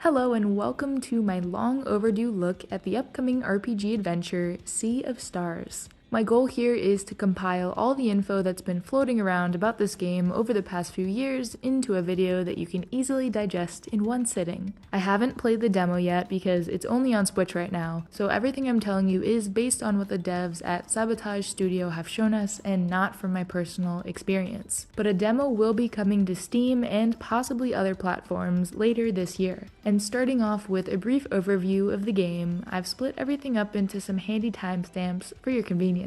Hello and welcome to my long overdue look at the upcoming RPG adventure, Sea of Stars. My goal here is to compile all the info that's been floating around about this game over the past few years into a video that you can easily digest in one sitting. I haven't played the demo yet because it's only on Switch right now, so everything I'm telling you is based on what the devs at Sabotage Studio have shown us and not from my personal experience. But a demo will be coming to Steam and possibly other platforms later this year. And starting off with a brief overview of the game, I've split everything up into some handy timestamps for your convenience.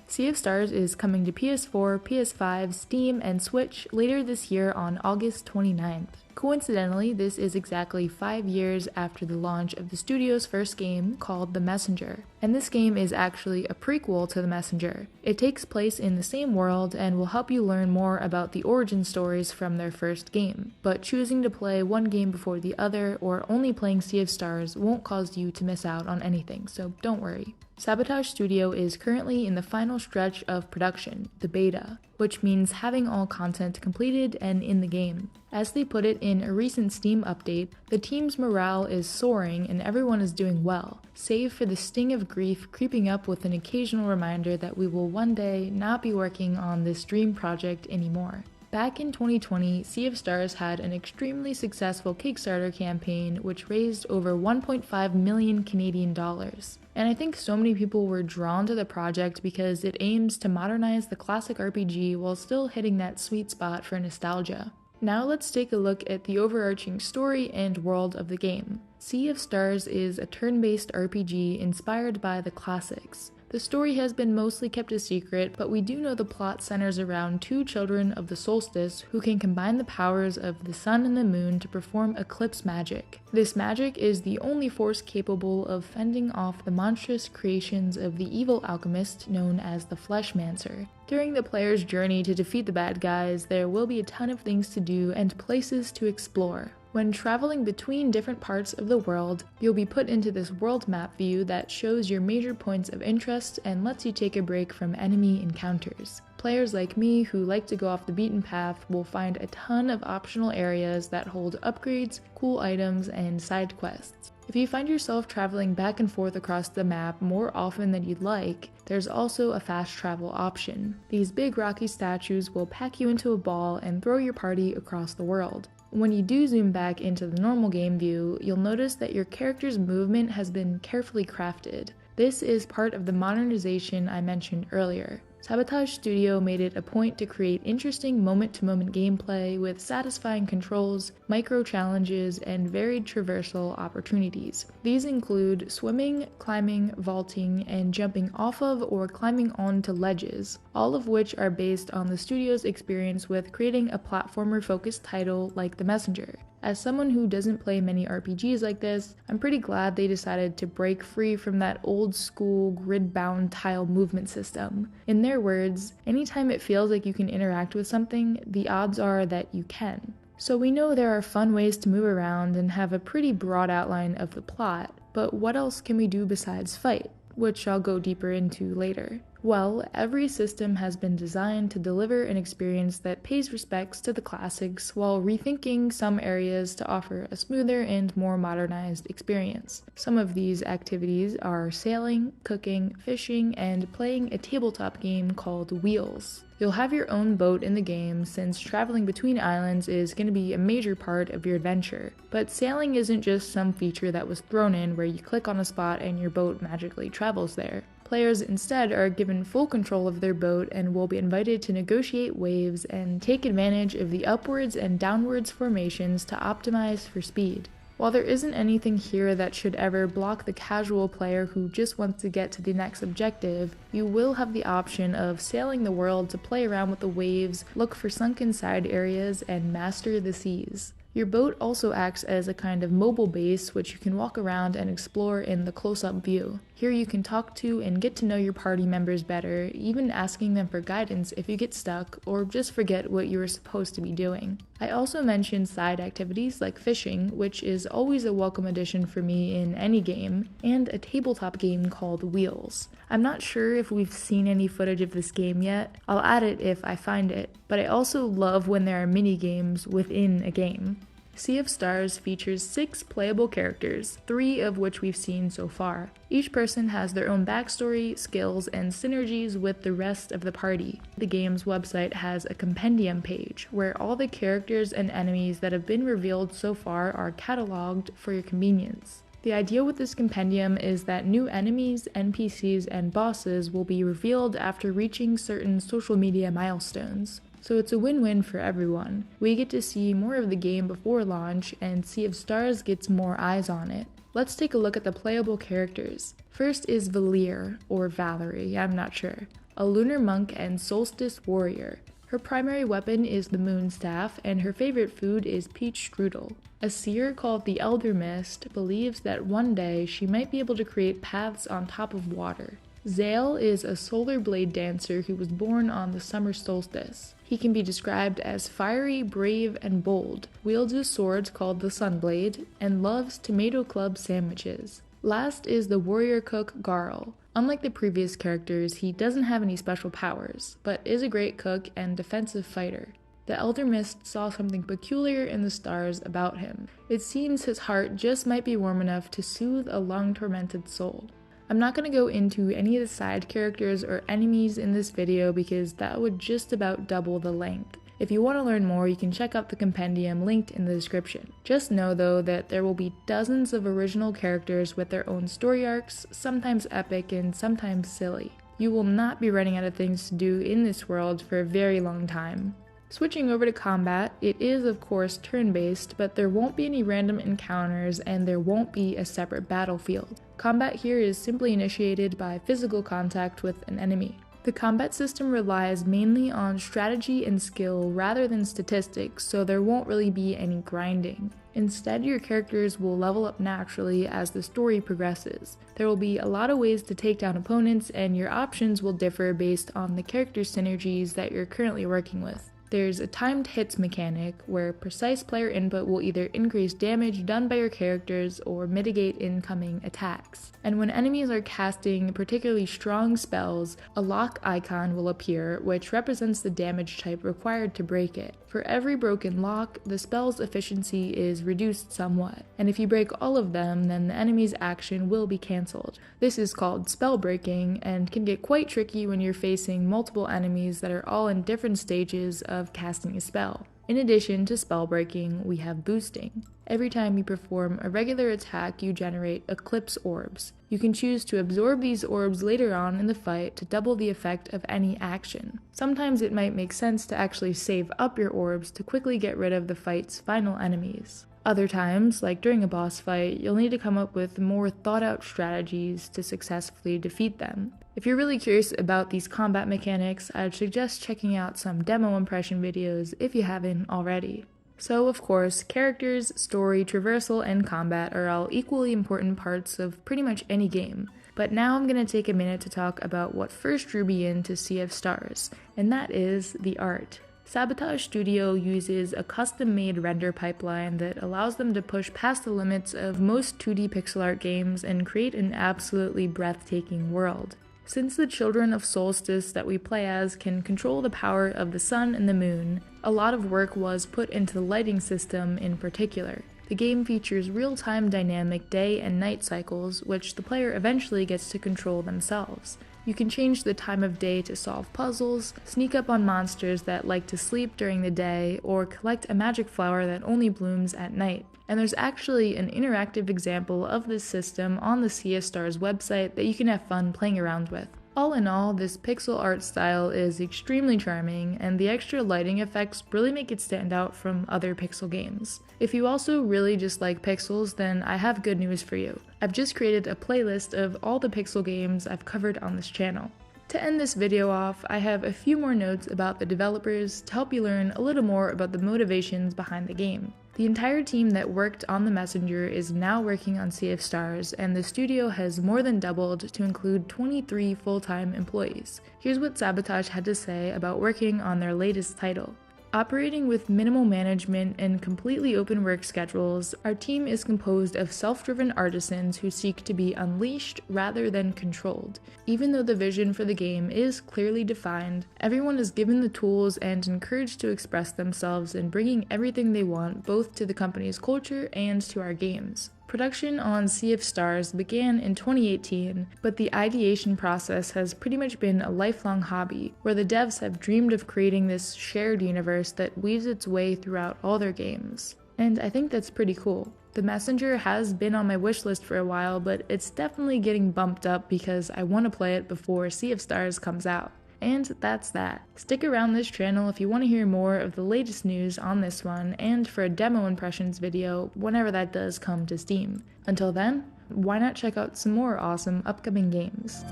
Sea of Stars is coming to PS4, PS5, Steam, and Switch later this year on August 29th. Coincidentally, this is exactly 5 years after the launch of the studio's first game called The Messenger. And this game is actually a prequel to The Messenger. It takes place in the same world and will help you learn more about the origin stories from their first game. But choosing to play one game before the other or only playing Sea of Stars won't cause you to miss out on anything, so don't worry. Sabotage Studio is currently in the final stretch of production, the beta, which means having all content completed and in the game. As they put it in a recent Steam update, the team's morale is soaring and everyone is doing well, save for the sting of grief creeping up with an occasional reminder that we will one day not be working on this dream project anymore. Back in 2020, Sea of Stars had an extremely successful Kickstarter campaign which raised over 1.5 million Canadian dollars. And I think so many people were drawn to the project because it aims to modernize the classic RPG while still hitting that sweet spot for nostalgia. Now let's take a look at the overarching story and world of the game. Sea of Stars is a turn-based RPG inspired by the classics. The story has been mostly kept a secret, but we do know the plot centers around two children of the solstice who can combine the powers of the sun and the moon to perform eclipse magic. This magic is the only force capable of fending off the monstrous creations of the evil alchemist known as the Fleshmancer. During the player's journey to defeat the bad guys, there will be a ton of things to do and places to explore. When traveling between different parts of the world, you'll be put into this world map view that shows your major points of interest and lets you take a break from enemy encounters. Players like me who like to go off the beaten path will find a ton of optional areas that hold upgrades, cool items, and side quests. If you find yourself traveling back and forth across the map more often than you'd like, there's also a fast travel option. These big rocky statues will pack you into a ball and throw your party across the world. When you do zoom back into the normal game view, you'll notice that your character's movement has been carefully crafted. This is part of the modernization I mentioned earlier. Sabotage Studio made it a point to create interesting moment-to-moment gameplay with satisfying controls, micro-challenges, and varied traversal opportunities. These include swimming, climbing, vaulting, and jumping off of or climbing onto ledges, all of which are based on the studio's experience with creating a platformer-focused title like The Messenger. As someone who doesn't play many RPGs like this, I'm pretty glad they decided to break free from that old school grid-bound tile movement system. In their words, anytime it feels like you can interact with something, the odds are that you can. So we know there are fun ways to move around and have a pretty broad outline of the plot, but what else can we do besides fight? Which I'll go deeper into later. Well, every system has been designed to deliver an experience that pays respects to the classics while rethinking some areas to offer a smoother and more modernized experience. Some of these activities are sailing, cooking, fishing, and playing a tabletop game called Wheels. You'll have your own boat in the game since traveling between islands is going to be a major part of your adventure. But sailing isn't just some feature that was thrown in where you click on a spot and your boat magically travels there. Players instead are given full control of their boat and will be invited to negotiate waves and take advantage of the upwards and downwards formations to optimize for speed. While there isn't anything here that should ever block the casual player who just wants to get to the next objective, you will have the option of sailing the world to play around with the waves, look for sunken side areas, and master the seas. Your boat also acts as a kind of mobile base which you can walk around and explore in the close-up view. Here you can talk to and get to know your party members better, even asking them for guidance if you get stuck or just forget what you were supposed to be doing. I also mentioned side activities like fishing, which is always a welcome addition for me in any game, and a tabletop game called Wheels. I'm not sure if we've seen any footage of this game yet. I'll add it if I find it, but I also love when there are mini games within a game. Sea of Stars features 6 playable characters, 3 of which we've seen so far. Each person has their own backstory, skills, and synergies with the rest of the party. The game's website has a Compendium page, where all the characters and enemies that have been revealed so far are cataloged for your convenience. The idea with this compendium is that new enemies, NPCs, and bosses will be revealed after reaching certain social media milestones. So it's a win-win for everyone. We get to see more of the game before launch, and Sea of Stars gets more eyes on it. Let's take a look at the playable characters. First is Valir, or Valerie, I'm not sure, a lunar monk and solstice warrior. Her primary weapon is the moon staff, and her favorite food is peach strudel. A seer called the Elder Mist believes that one day she might be able to create paths on top of water. Zale is a solar blade dancer who was born on the summer solstice. He can be described as fiery, brave, and bold, wields a sword called the Sunblade, and loves tomato club sandwiches. Last is the warrior cook Garl. Unlike the previous characters, he doesn't have any special powers, but is a great cook and defensive fighter. The Elder Mist saw something peculiar in the stars about him. It seems his heart just might be warm enough to soothe a long-tormented soul. I'm not going to go into any of the side characters or enemies in this video because that would just about double the length. If you want to learn more, you can check out the compendium linked in the description. Just know though that there will be dozens of original characters with their own story arcs, sometimes epic and sometimes silly. You will not be running out of things to do in this world for a very long time. Switching over to combat, it is of course turn-based, but there won't be any random encounters and there won't be a separate battlefield. Combat here is simply initiated by physical contact with an enemy. The combat system relies mainly on strategy and skill rather than statistics, so there won't really be any grinding. Instead, your characters will level up naturally as the story progresses. There will be a lot of ways to take down opponents, and your options will differ based on the character synergies that you're currently working with. There's a timed hits mechanic, where precise player input will either increase damage done by your characters or mitigate incoming attacks. And when enemies are casting particularly strong spells, a lock icon will appear, which represents the damage type required to break it. For every broken lock, the spell's efficiency is reduced somewhat, and if you break all of them, then the enemy's action will be cancelled. This is called spell breaking, and can get quite tricky when you're facing multiple enemies that are all in different stages of casting a spell. In addition to spell breaking, we have boosting. Every time you perform a regular attack, you generate Eclipse Orbs. You can choose to absorb these orbs later on in the fight to double the effect of any action. Sometimes it might make sense to actually save up your orbs to quickly get rid of the fight's final enemies. Other times, like during a boss fight, you'll need to come up with more thought-out strategies to successfully defeat them. If you're really curious about these combat mechanics, I'd suggest checking out some demo impression videos if you haven't already. So of course, characters, story, traversal, and combat are all equally important parts of pretty much any game. But now I'm going to take a minute to talk about what first drew me into Sea of Stars, and that is the art. Sabotage Studio uses a custom-made render pipeline that allows them to push past the limits of most 2D pixel art games and create an absolutely breathtaking world. Since the children of Solstice that we play as can control the power of the sun and the moon, a lot of work was put into the lighting system in particular. The game features real-time dynamic day and night cycles, which the player eventually gets to control themselves. You can change the time of day to solve puzzles, sneak up on monsters that like to sleep during the day, or collect a magic flower that only blooms at night. And there's actually an interactive example of this system on the Sea of Stars website that you can have fun playing around with. All in all, this pixel art style is extremely charming, and the extra lighting effects really make it stand out from other pixel games. If you also really just like pixels, then I have good news for you. I've just created a playlist of all the pixel games I've covered on this channel. To end this video off, I have a few more notes about the developers to help you learn a little more about the motivations behind the game. The entire team that worked on The Messenger is now working on Sea of Stars, and the studio has more than doubled to include 23 full-time employees. Here's what Sabotage had to say about working on their latest title. Operating with minimal management and completely open work schedules, our team is composed of self-driven artisans who seek to be unleashed rather than controlled. Even though the vision for the game is clearly defined, everyone is given the tools and encouraged to express themselves in bringing everything they want both to the company's culture and to our games. Production on Sea of Stars began in 2018, but the ideation process has pretty much been a lifelong hobby, where the devs have dreamed of creating this shared universe that weaves its way throughout all their games. And I think that's pretty cool. The Messenger has been on my wishlist for a while, but it's definitely getting bumped up because I want to play it before Sea of Stars comes out. And that's that. Stick around this channel if you want to hear more of the latest news on this one and for a demo impressions video whenever that does come to Steam. Until then, why not check out some more awesome upcoming games?